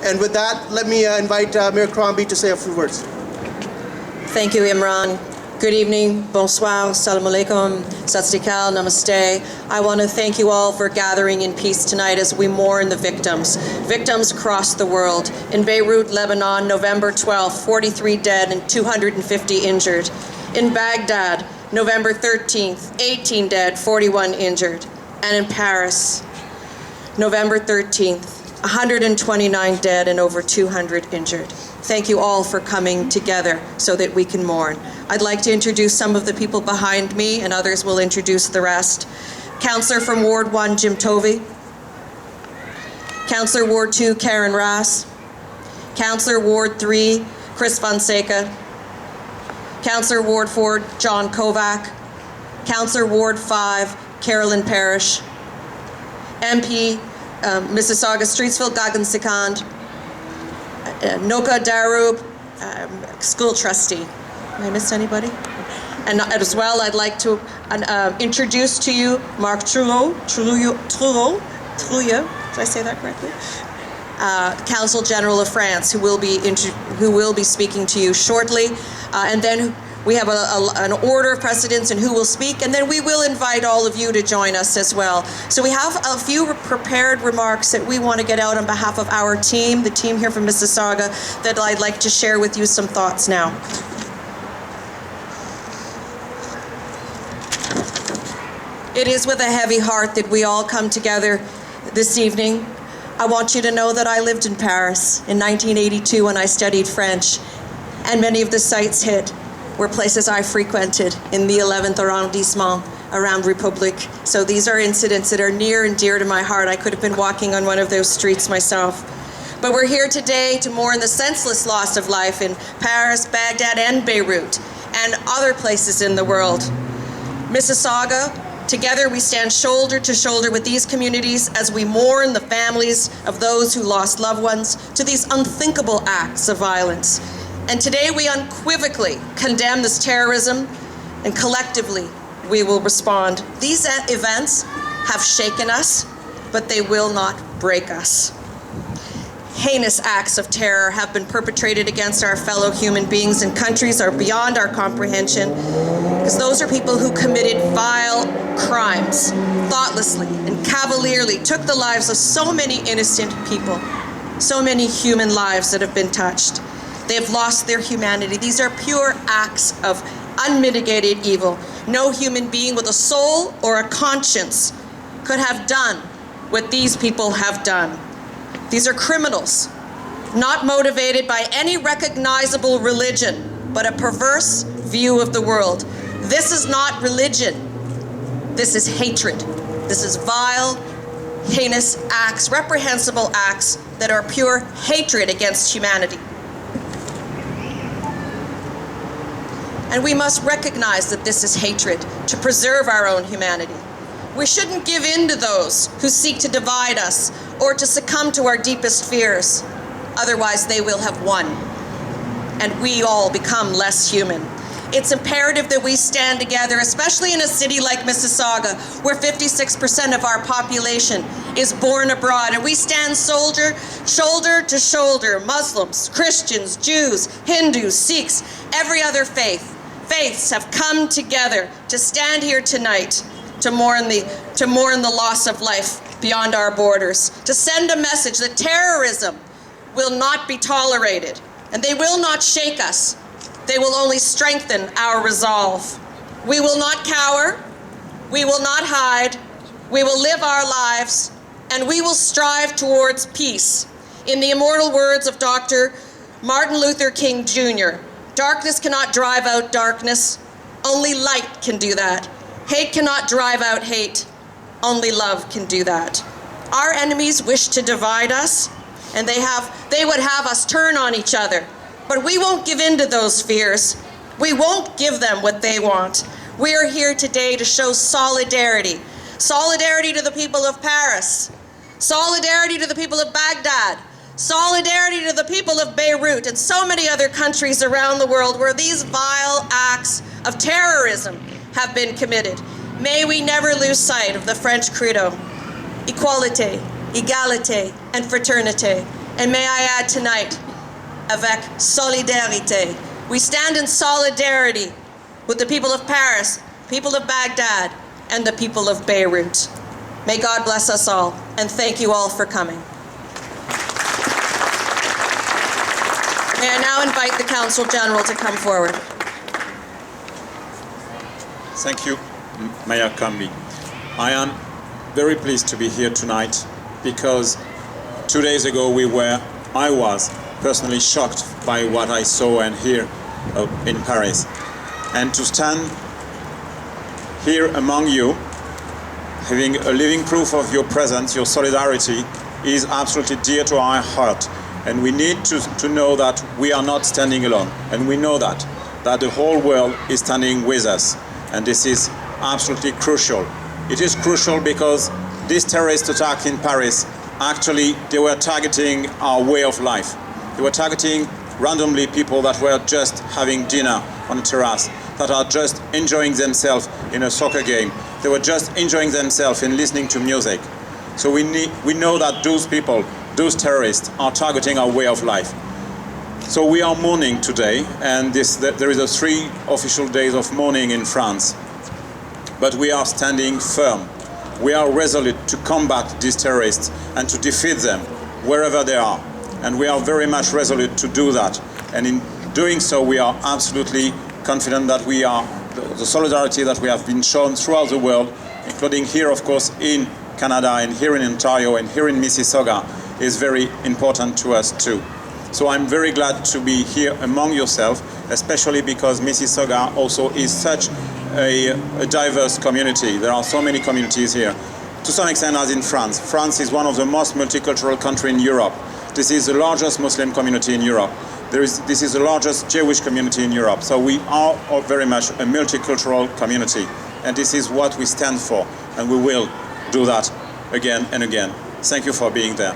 And with that, let me invite Mayor Crombie to say a few words. Thank you, Imran. Good evening, bonsoir, salam alaikum, sat sri akal, namaste. I want to thank you all for gathering in peace tonight as we mourn the victims across the world. In Beirut, Lebanon, November 12th, 43 dead and 250 injured. In Baghdad, November 13th, 18 dead, 41 injured. And in Paris, November 13th, 129 dead and over 200 injured. Thank you all for coming together so that we can mourn. I'd like to introduce some of the people behind me, and others will introduce the rest. Councillor from Ward 1, Jim Tovey. Councillor Ward 2, Karen Rass. Councillor Ward 3, Chris Fonseca. Councillor Ward 4, John Kovac. Councillor Ward 5, Carolyn Parrish. MP, Mississauga Streetsville, Gagan Sikand. Noka Darub, school trustee. Have I missed anybody? And as well, I'd like to introduce to you Marc Trouyet. Did I say that correctly? Consul General of France, who will be speaking to you shortly. And then we have an order of precedence and who will speak, and then we will invite all of you to join us as well. So we have a few prepared remarks that we want to get out on behalf of our team, the team here from Mississauga, that I'd like to share with you some thoughts now. It is with a heavy heart that we all come together this evening. I want you to know that I lived in Paris in 1982 when I studied French, and many of the sites hit were places I frequented in the 11th arrondissement around République. So these are incidents that are near and dear to my heart. I could have been walking on one of those streets myself. But we're here today to mourn the senseless loss of life in Paris, Baghdad, and Beirut, and other places in the world. Mississauga, together we stand shoulder to shoulder with these communities as we mourn the families of those who lost loved ones to these unthinkable acts of violence. And today we unequivocally condemn this terrorism, and collectively we will respond. These events have shaken us, but they will not break us. Heinous acts of terror have been perpetrated against our fellow human beings in countries are beyond our comprehension, because those are people who committed vile crimes, thoughtlessly and cavalierly took the lives of so many innocent people, so many human lives that have been touched. They have lost their humanity. These are pure acts of unmitigated evil. No human being with a soul or a conscience could have done what these people have done. These are criminals, not motivated by any recognizable religion, but a perverse view of the world. This is not religion. This is hatred. This is vile, heinous acts, reprehensible acts that are pure hatred against humanity. And we must recognize that this is hatred to preserve our own humanity. We shouldn't give in to those who seek to divide us or to succumb to our deepest fears. Otherwise, they will have won, and we all become less human. It's imperative that we stand together, especially in a city like Mississauga, where 56% of our population is born abroad, and we stand shoulder to shoulder, Muslims, Christians, Jews, Hindus, Sikhs, every other faiths have come together to stand here tonight to mourn the loss of life beyond our borders, to send a message that terrorism will not be tolerated, and they will not shake us. They will only strengthen our resolve. We will not cower, we will not hide, we will live our lives, and we will strive towards peace. In the immortal words of Dr. Martin Luther King Jr., darkness cannot drive out darkness, only light can do that. Hate cannot drive out hate, only love can do that. Our enemies wish to divide us, and they would have us turn on each other. But we won't give in to those fears. We won't give them what they want. We are here today to show solidarity. Solidarity to the people of Paris. Solidarity to the people of Baghdad. Solidarity to the people of Beirut and so many other countries around the world where these vile acts of terrorism have been committed. May we never lose sight of the French credo, equalité, égalité, and fraternité. And may I add tonight, avec solidarité. We stand in solidarity with the people of Paris, people of Baghdad, and the people of Beirut. May God bless us all, and thank you all for coming. May I now invite the Consul General to come forward. Thank you, Mayor Crombie. I am very pleased to be here tonight because 2 days ago I was personally shocked by what I saw and hear in Paris. And to stand here among you, having a living proof of your presence, your solidarity, is absolutely dear to our heart. And we need to know that we are not standing alone. And we know that the whole world is standing with us. And this is absolutely crucial. It is crucial because this terrorist attack in Paris, actually, they were targeting our way of life. They were targeting randomly people that were just having dinner on a terrace, that are just enjoying themselves in a soccer game. They were just enjoying themselves in listening to music. So we know that those people, those terrorists, are targeting our way of life. So we are mourning today, and there is 3 official days of mourning in France. But we are standing firm. We are resolute to combat these terrorists and to defeat them wherever they are. And we are very much resolute to do that. And in doing so, we are absolutely confident that the solidarity that we have been shown throughout the world, including here, of course, in Canada and here in Ontario and here in Mississauga, is very important to us too. So I'm very glad to be here among yourselves, especially because Mississauga also is such a diverse community. There are so many communities here. To some extent, as in France. France is one of the most multicultural countries in Europe. This is the largest Muslim community in Europe. This is the largest Jewish community in Europe. So we are very much a multicultural community. And this is what we stand for. And we will do that again and again. Thank you for being there.